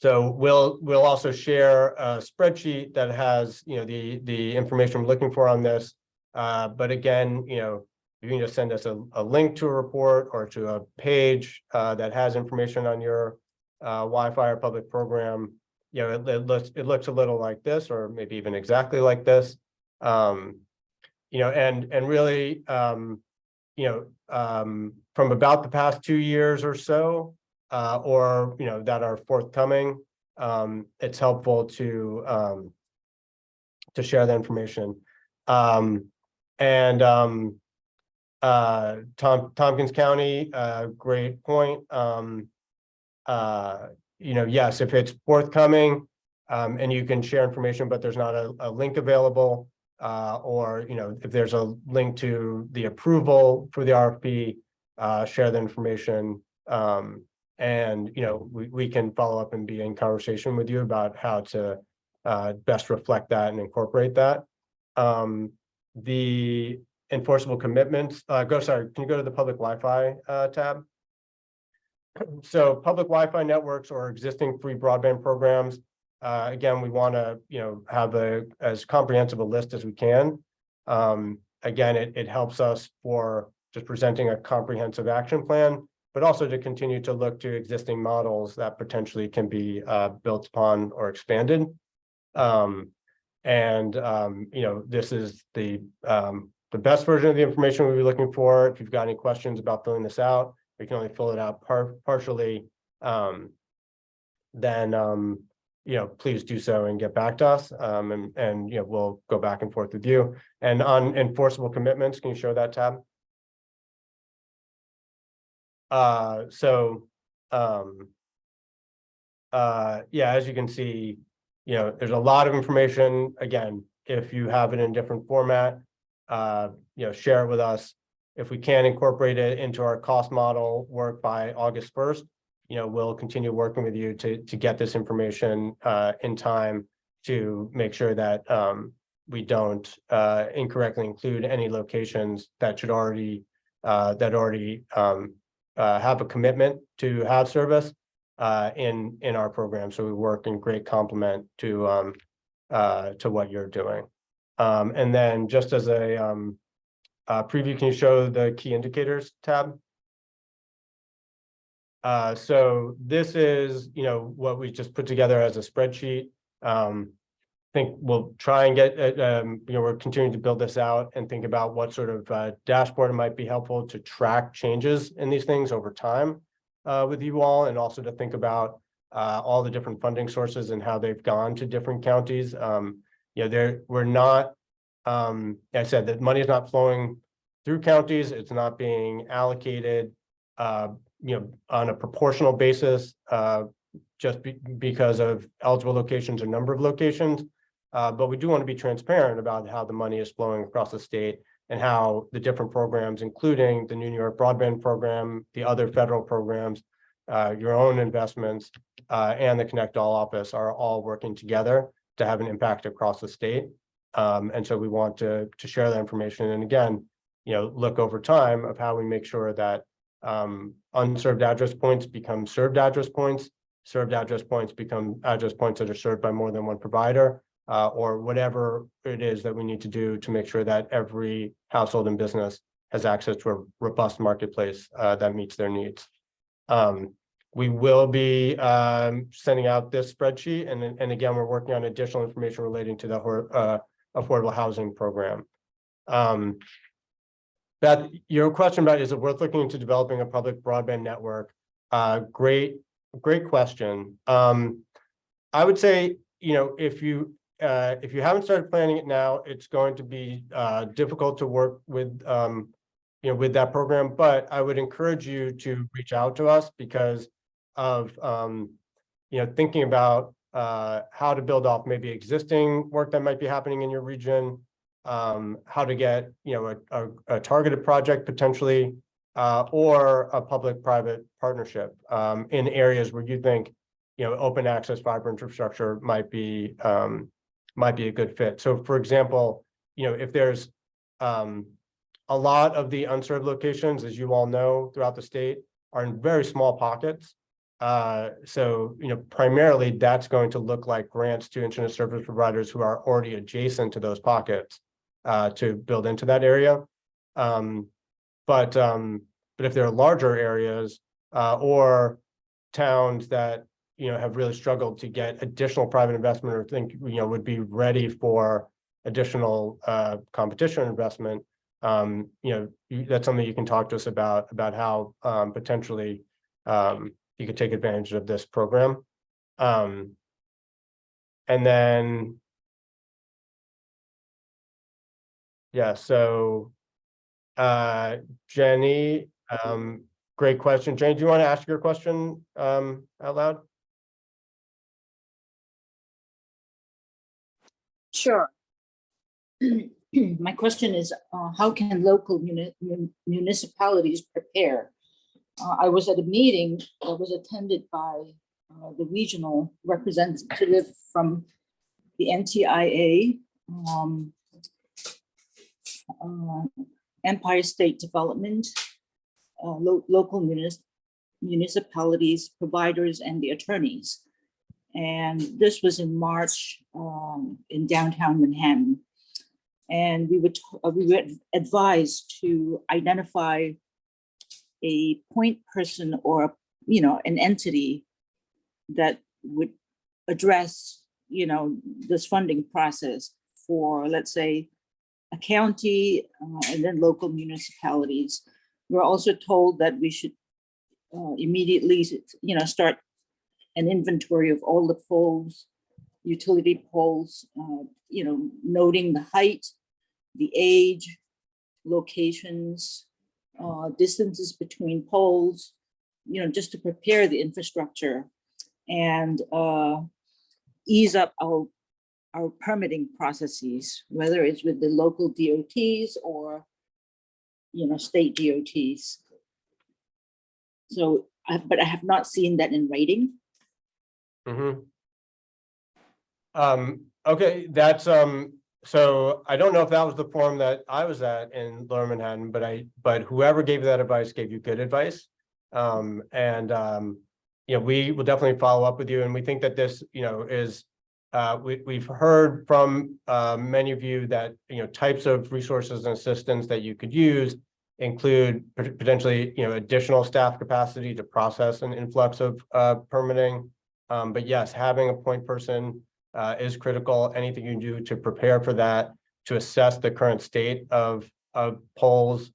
So we'll also share a spreadsheet that has, you know, the information we're looking for on this. But again, you know, you can just send us a link to a report or to a page that has information on your Wi-Fi or public program. You know, it looks a little like this, or maybe even exactly like this. You know, and really, you know, from about the past 2 years or so, or, you know, that are forthcoming, it's helpful to share the information. Tompkins County, great point. You know, yes, if it's forthcoming, and you can share information, but there's not a link available, or, if there's a link to the approval for the RFP, share the information. And, we can follow up and be in conversation with you about how to best reflect that and incorporate that. The enforceable commitments, can you go to the public Wi-Fi tab? So public Wi-Fi networks or existing free broadband programs. Again, we want to, have as comprehensive a list as we can. Again, it helps us for just presenting a comprehensive action plan, but also to continue to look to existing models that potentially can be built upon or expanded. This is the best version of the information we'll be looking for. If you've got any questions about filling this out, you can only fill it out partially. Then please do so and get back to us. We'll go back and forth with you. And on enforceable commitments, can you show that tab? As you can see, there's a lot of information. Again, if you have it in different format, share it with us. If we can incorporate it into our cost model work by August 1st, we'll continue working with you to get this information in time to make sure that we don't incorrectly include any locations that should already have a commitment to have service in our program. So we work in great complement to what you're doing. And then just as a preview, can you show the key indicators tab? So this is, what we just put together as a spreadsheet. I think we'll try and get, we're continuing to build this out and think about what sort of dashboard might be helpful to track changes in these things over time with you all, and also to think about all the different funding sources and how they've gone to different counties. We're not, I said that money is not flowing through counties. It's not being allocated, on a proportional basis, just because of eligible locations or number of locations. But we do want to be transparent about how the money is flowing across the state and how the different programs, including the New York broadband program, the other federal programs, your own investments, and the ConnectALL office are all working together to have an impact across the state. And so we want to share that information. And again, look over time of how we make sure that unserved address points become served address points, served address points become address points that are served by more than one provider, or whatever it is that we need to do to make sure that every household and business has access to a robust marketplace that meets their needs. We will be sending out this spreadsheet, and again, we're working on additional information relating to the affordable housing program. Beth, your question about is it worth looking into developing a public broadband network? Great question. I would say, if you haven't started planning it now, it's going to be difficult to work with, with that program. But I would encourage you to reach out to us because of, thinking about how to build off maybe existing work that might be happening in your region. How to get a targeted project potentially, or a public-private partnership in areas where you think open access fiber infrastructure might be a good fit. So, for example, if there's a lot of the unserved locations, as you all know, throughout the state, are in very small pockets. So, primarily that's going to look like grants to internet service providers who are already adjacent to those pockets. To build into that area. But if there are larger areas or towns that have really struggled to get additional private investment or think would be ready for additional competition investment, that's something you can talk to us about how potentially you could take advantage of this program. And then yeah, so Jenny, great question. Jenny, do you want to ask your question out loud? Sure. My question is, how can local municipalities prepare? I was at a meeting that was attended by the regional representative from the NTIA, Empire State Development, local municipalities, providers, and the attorneys. And this was in March in downtown Manhattan. And we were advised to identify a point person or, an entity that would address, this funding process for, let's say, a county and then local municipalities. We're also told that we should immediately, start an inventory of all the poles, utility poles, noting the height, the age, locations, distances between poles, just to prepare the infrastructure and ease up our permitting processes, whether it's with the local DOTs or, state DOTs. So, but I have not seen that in writing. Okay, that's so I don't know if that was the forum that I was at in Lower Manhattan, but whoever gave you that advice gave you good advice. We will definitely follow up with you, and we think that this, is we've heard from many of you that types of resources and assistance that you could use include potentially additional staff capacity to process an influx of permitting. But yes, having a point person is critical. Anything you can do to prepare for that, to assess the current state of poles,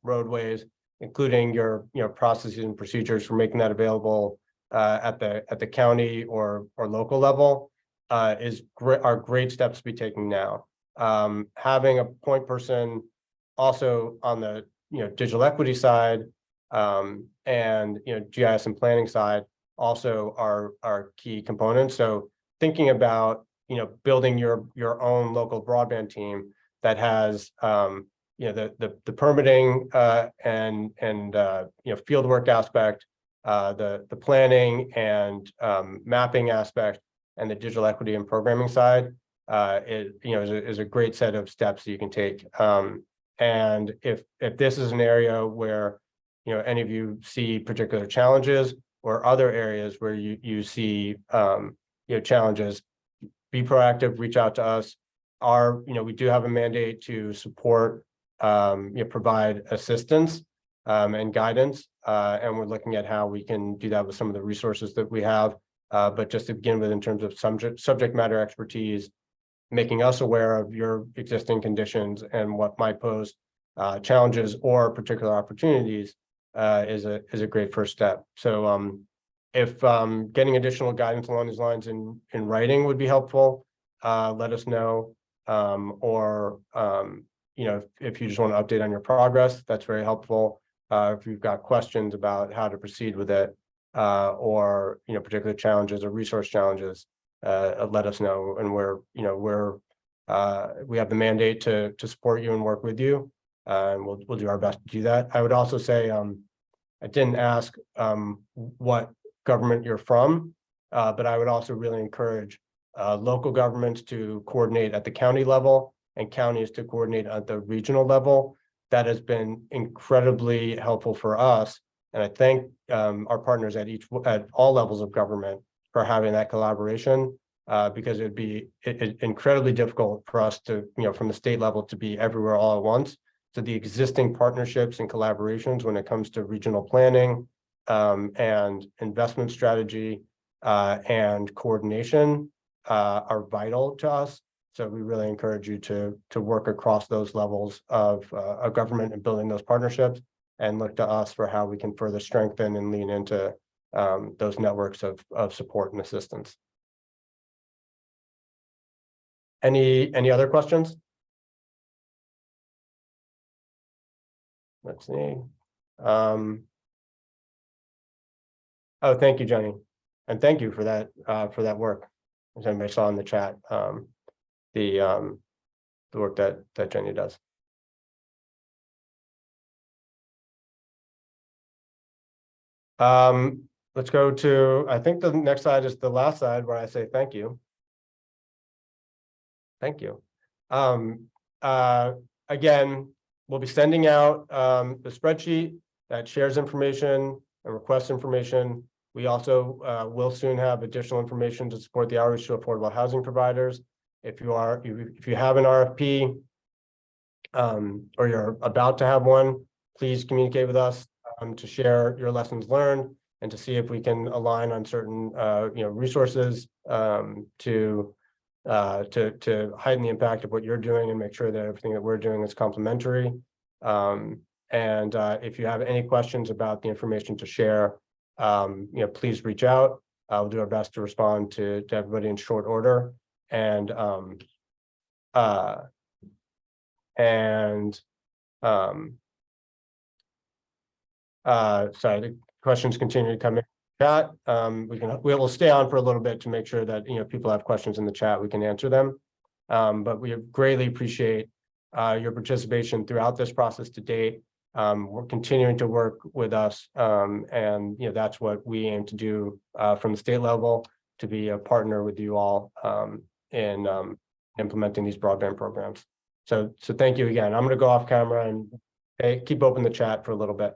roadways, including your processes and procedures for making that available at the county or local level, are great steps to be taking now. Having a point person also on the digital equity side and GIS and planning side also are key components. So thinking about building your own local broadband team that has the permitting and field work aspect, the planning and mapping aspect, and the digital equity and programming side is a great set of steps that you can take. And if this is an area where any of you see particular challenges or other areas where you see challenges, be proactive, reach out to us. We do have a mandate to support, provide assistance and guidance, and we're looking at how we can do that with some of the resources that we have. But just to begin with, in terms of subject matter expertise, making us aware of your existing conditions and what might pose challenges or particular opportunities is a great first step. So if getting additional guidance along these lines in writing would be helpful, let us know. Or if you just want to update on your progress, that's very helpful. If you've got questions about how to proceed with it, or particular challenges or resource challenges, let us know. And we have the mandate to support you and work with you, and we'll do our best to do that. I would also say I didn't ask what government you're from, but I would also really encourage local governments to coordinate at the county level and counties to coordinate at the regional level. That has been incredibly helpful for us. And I thank our partners at all levels of government for having that collaboration, because it'd be incredibly difficult for us to, from the state level, to be everywhere all at once. So the existing partnerships and collaborations when it comes to regional planning and investment strategy and coordination are vital to us. So we really encourage you to work across those levels of government and building those partnerships, and look to us for how we can further strengthen and lean into those networks of support and assistance. Any other questions? Let's see. Oh, thank you, Jenny, and thank you for that work. As anybody saw in the chat, the work that Jenny does. Let's go to, I think the next slide is the last slide where I say thank you. Thank you. Again, we'll be sending out the spreadsheet that shares information and requests information. We also will soon have additional information to support the outreach to affordable housing providers. If you have an RFP or you're about to have one, please communicate with us to share your lessons learned and to see if we can align on certain resources to heighten the impact of what you're doing and make sure that everything that we're doing is complementary. And if you have any questions about the information to share, please reach out. I'll do our best to respond to everybody in short order. And sorry, the questions continue to come in chat. We will stay on for a little bit to make sure that people have questions in the chat, we can answer them. But we greatly appreciate your participation throughout this process to date. We're continuing to work with us, and that's what we aim to do from the state level, to be a partner with you all in implementing these broadband programs. So thank you again. I'm going to go off camera and keep open the chat for a little bit.